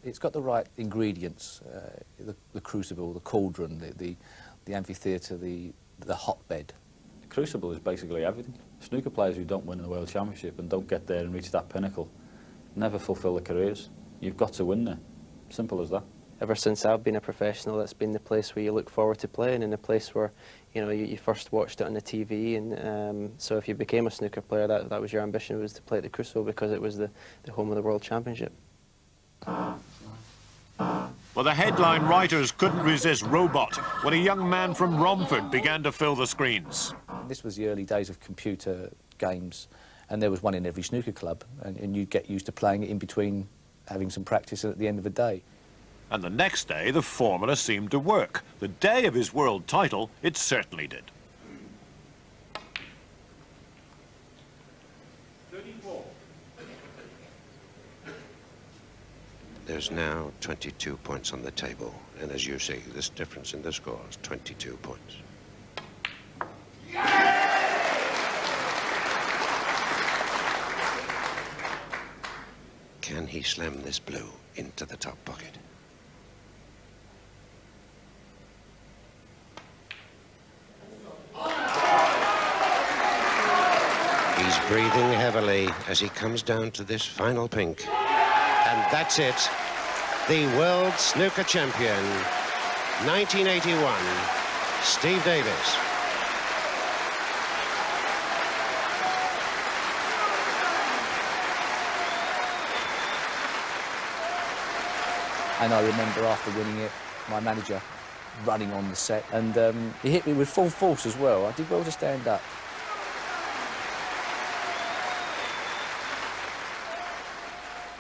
It's got the right ingredients, the crucible, the cauldron, the amphitheatre, the hotbed. The crucible is basically everything. Snooker players who don't win the World Championship and don't get there and reach that pinnacle never fulfil their careers. You've got to win there. Simple as that. Ever since I've been a professional, it's been the place where you look forward to playing and the place where, you know, you first watched it on the TV. And so if you became a snooker player, that was your ambition, was to play at the Crucible because it was the home of the World Championship. Well, the headline writers couldn't resist Robot when a young man from Romford began to fill the screens. This was the early days of computer games, and there was one in every snooker club, and you'd get used to playing it in between having some practice at the end of the day. And the next day, the formula seemed to work. The day of his world title, it certainly did. 34. There's now 22 points on the table, and as you see, this difference in the scores, 22 points. Can he slam this blue into the top pocket? He's breathing heavily as he comes down to this final pink. And that's it. The World Snooker Champion, 1981, Steve Davis. And I remember after winning it, my manager running on the set, and he hit me with full force as well. I did well to stand up.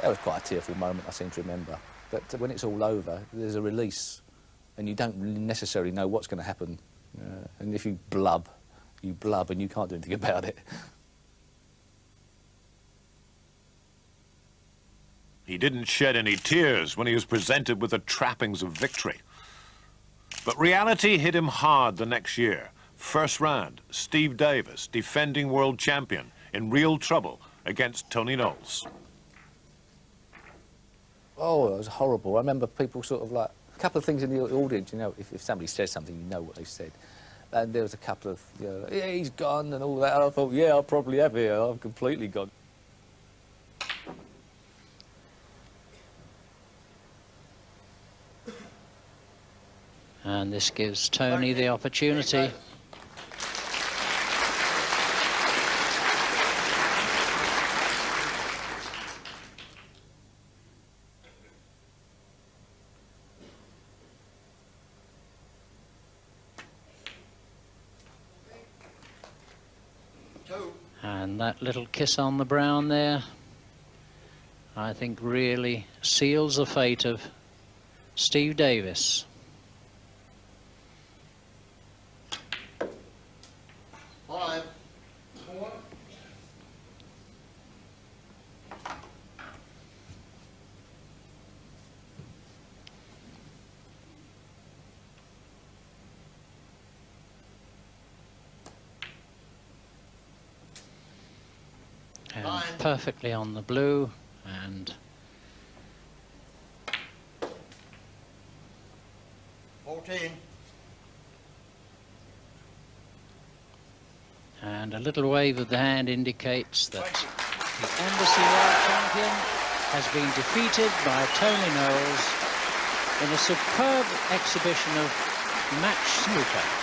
That was quite a tearful moment, I seem to remember. But when it's all over, there's a release, and you don't necessarily know what's going to happen. And if you blub, and you can't do anything about it. He didn't shed any tears when he was presented with the trappings of victory. But reality hit him hard the next year. First round, Steve Davis, defending world champion, in real trouble against Tony Knowles. Oh, it was horrible. I remember people sort of like, a couple of things in the audience, you know, if somebody says something, you know what they said. And there was a couple of, you know, yeah, he's gone and all that. And I thought, yeah, I probably have here. I'm completely gone. And this gives Tony the opportunity. And that little kiss on the brown there, I think, really seals the fate of Steve Davis. And perfectly on the blue, and 14. And a little wave of the hand indicates that the Embassy World Champion has been defeated by Tony Knowles in a superb exhibition of match snooker.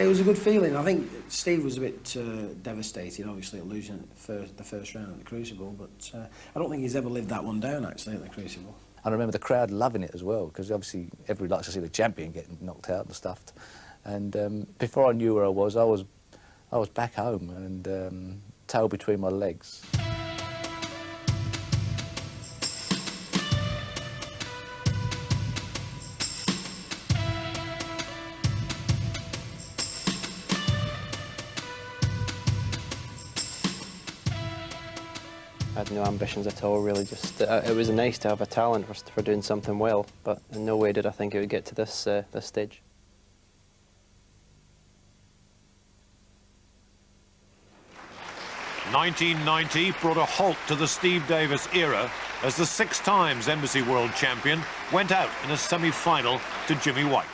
It was a good feeling. I think Steve was a bit devastated, obviously, at losing the first round at the Crucible, but I don't think he's ever lived that one down, actually, at the Crucible. I remember the crowd loving it as well, because obviously everybody likes to see the champion getting knocked out and stuffed. And before I knew where I was back home and tail between my legs. I had no ambitions at all, really. Just it was nice to have a talent for doing something well, but in no way did I think it would get to this stage. 1990 brought a halt to the Steve Davis era as the 6 times Embassy World Champion went out in a semi-final to Jimmy White.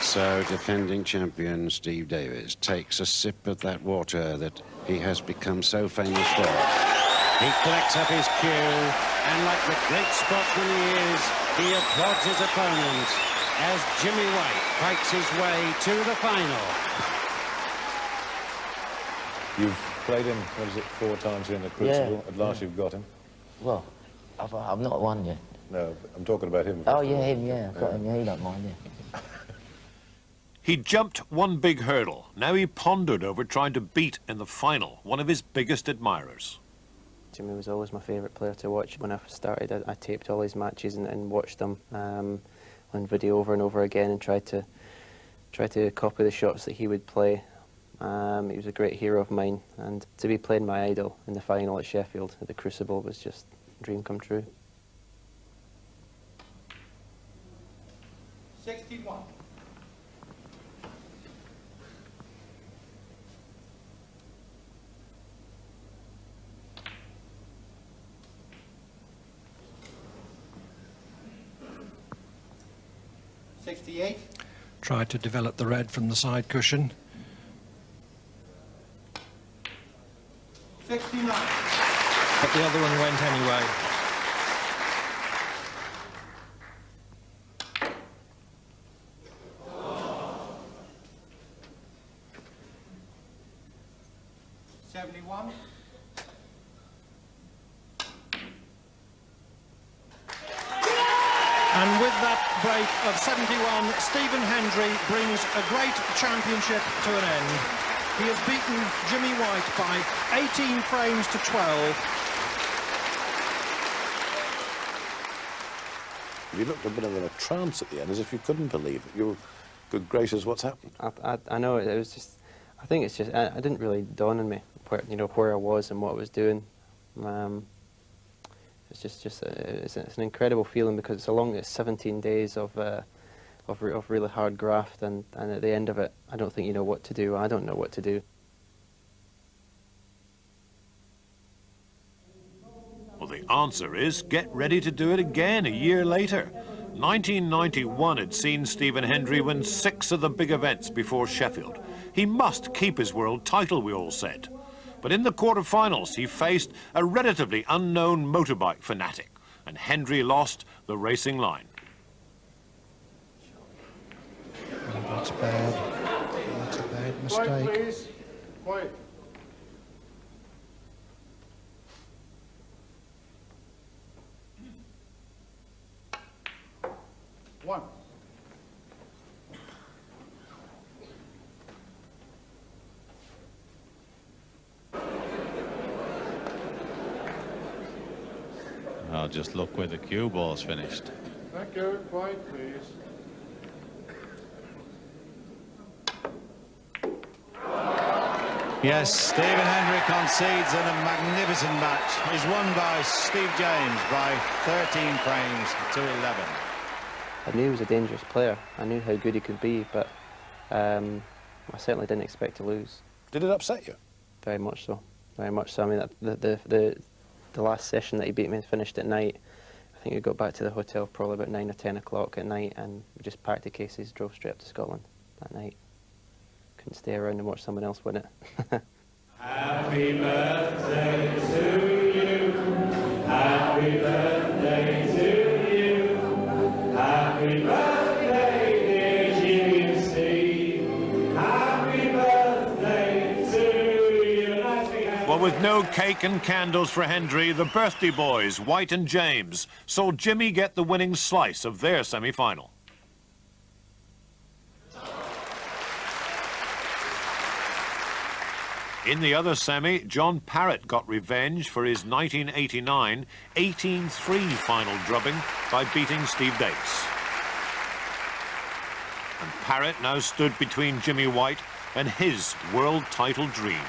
So, defending champion Steve Davis takes a sip of that water that he has become so famous for. He collects up his cue, and like the great sportsman he is, he applauds his opponent as Jimmy White fights his way to the final. You've played him, what is it, 4 times here in the Crucible. At last you've got him. Well, I've not won yet. No, I'm talking about him. Oh, yeah, him, yeah. I've got him, yeah, he don't mind, yeah. He jumped one big hurdle. Now he pondered over trying to beat in the final one of his biggest admirers. Jimmy was always my favourite player to watch. When I started, I taped all his matches and watched them on video over and over again and tried to copy the shots that he would play. He was a great hero of mine, and to be playing my idol in the final at Sheffield at the Crucible was just a dream come true. 61. Tried to develop the red from the side cushion. 69. But the other one went anyway. And with that break of 71, Stephen Hendry brings a great championship to an end. He has beaten Jimmy White by 18 frames to 12. You looked a bit of in a trance at the end, as if you couldn't believe it. You were, good gracious, what's happened? I know, it was just, I think it's just, it didn't really dawn on me where, you know, where I was and what I was doing. It's just it's an incredible feeling because it's 17 days of really hard graft, and at the end of it, I don't think you know what to do. I don't know what to do. Well, the answer is get ready to do it again a year later. 1991 had seen Stephen Hendry win 6 of the big events before Sheffield. He must keep his world title, we all said. But in the quarter-finals, he faced a relatively unknown motorbike fanatic, and Hendry lost the racing line. That's bad. That's a bad mistake. Quiet, please. Quiet. One. I'll just look where the cue ball's finished. Thank you. Quiet, please. Yes, Stephen Hendry concedes in a magnificent match. He's won by Steve James by 13 frames to 11. I knew he was a dangerous player. I knew how good he could be, but I certainly didn't expect to lose. Did it upset you? Very much so. Very much so. I mean, the last session that he beat me finished at night. I think we got back to the hotel probably about 9 or 10 o'clock at night, and we just packed the cases, drove straight up to Scotland that night. Couldn't stay around and watch someone else win it. Happy birthday to you. Happy birthday to you. Happy birthday, dear Jimmy and Steve. Happy birthday to you. Well, with no cake and candles for Hendry, the birthday boys, White and James, saw Jimmy get the winning slice of their semi-final. In the other semi, John Parrott got revenge for his 1989 18-3 final drubbing by beating Steve Davis. And Parrott now stood between Jimmy White and his world title dream.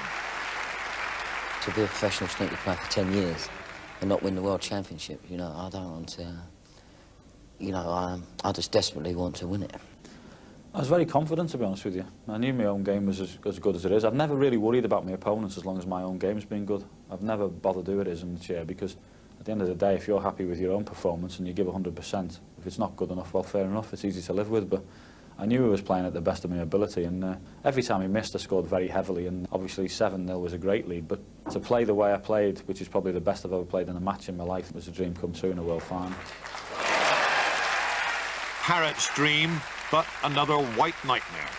To be a professional snooker player for 10 years and not win the world championship, you know, I don't want to, you know, I just desperately want to win it. I was very confident, to be honest with you. I knew my own game was as good as it is. I've never really worried about my opponents as long as my own game's been good. I've never bothered who it is in the chair, because at the end of the day, if you're happy with your own performance and you give 100%, if it's not good enough, well, fair enough, it's easy to live with. But I knew I was playing at the best of my ability, and every time he missed, I scored very heavily, and obviously 7-0 was a great lead. But to play the way I played, which is probably the best I've ever played in a match in my life, was a dream come true in a world final. Parrott's dream, but another White nightmare.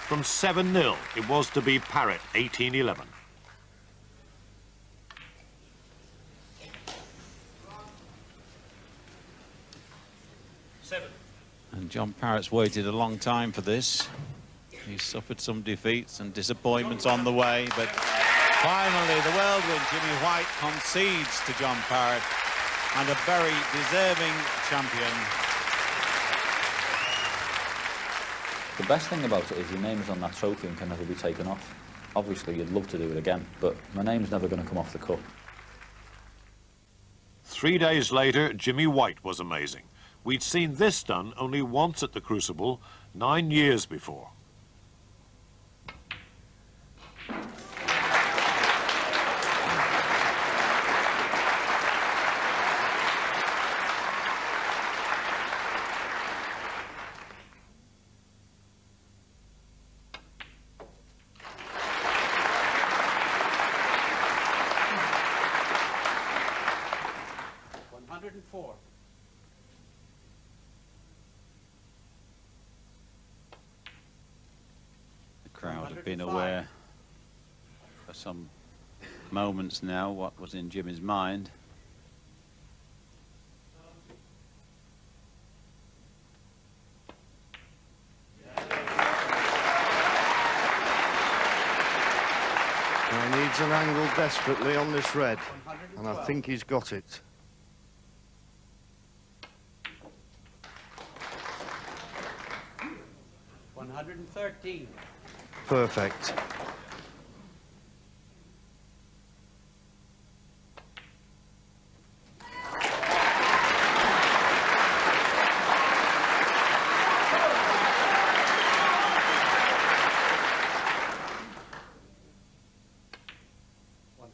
From 7-0, it was to be Parrott 18-11. And John Parrott's waited a long time for this. He's suffered some defeats and disappointments on the way, but finally the whirlwind Jimmy White concedes to John Parrott, and a very deserving champion. The best thing about it is your name is on that trophy and can never be taken off. Obviously, you'd love to do it again, but my name's never going to come off the cup. 3 days later, Jimmy White was amazing. We'd seen this done only once at the Crucible, 9 years before. The crowd have been aware for some moments now what was in Jimmy's mind. He needs an angle desperately on this red, and I think he's got it. $113. Perfect.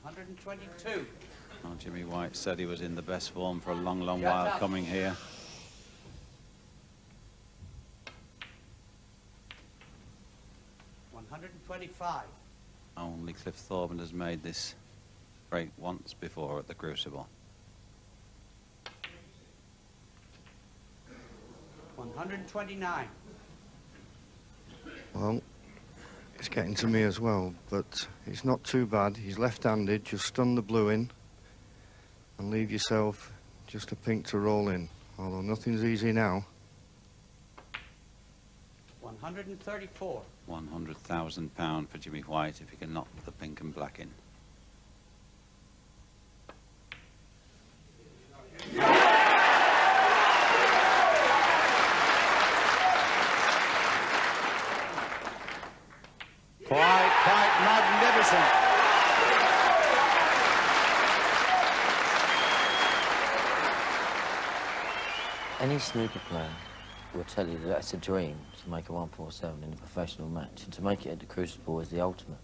$122. Well, Jimmy White said he was in the best form for a long, long while coming here. $125. Only Cliff Thorburn has made this break once before at the Crucible. $129. Well, it's getting to me as well, but it's not too bad. He's left-handed, just stun the blue in and leave yourself just a pink to roll in, although nothing's easy now. 134. £100,000 for Jimmy White if he can knock the pink and black in. Quite magnificent. Any snooker player will tell you that that's a dream to make a 147 in a professional match, and to make it at the Crucible is the ultimate.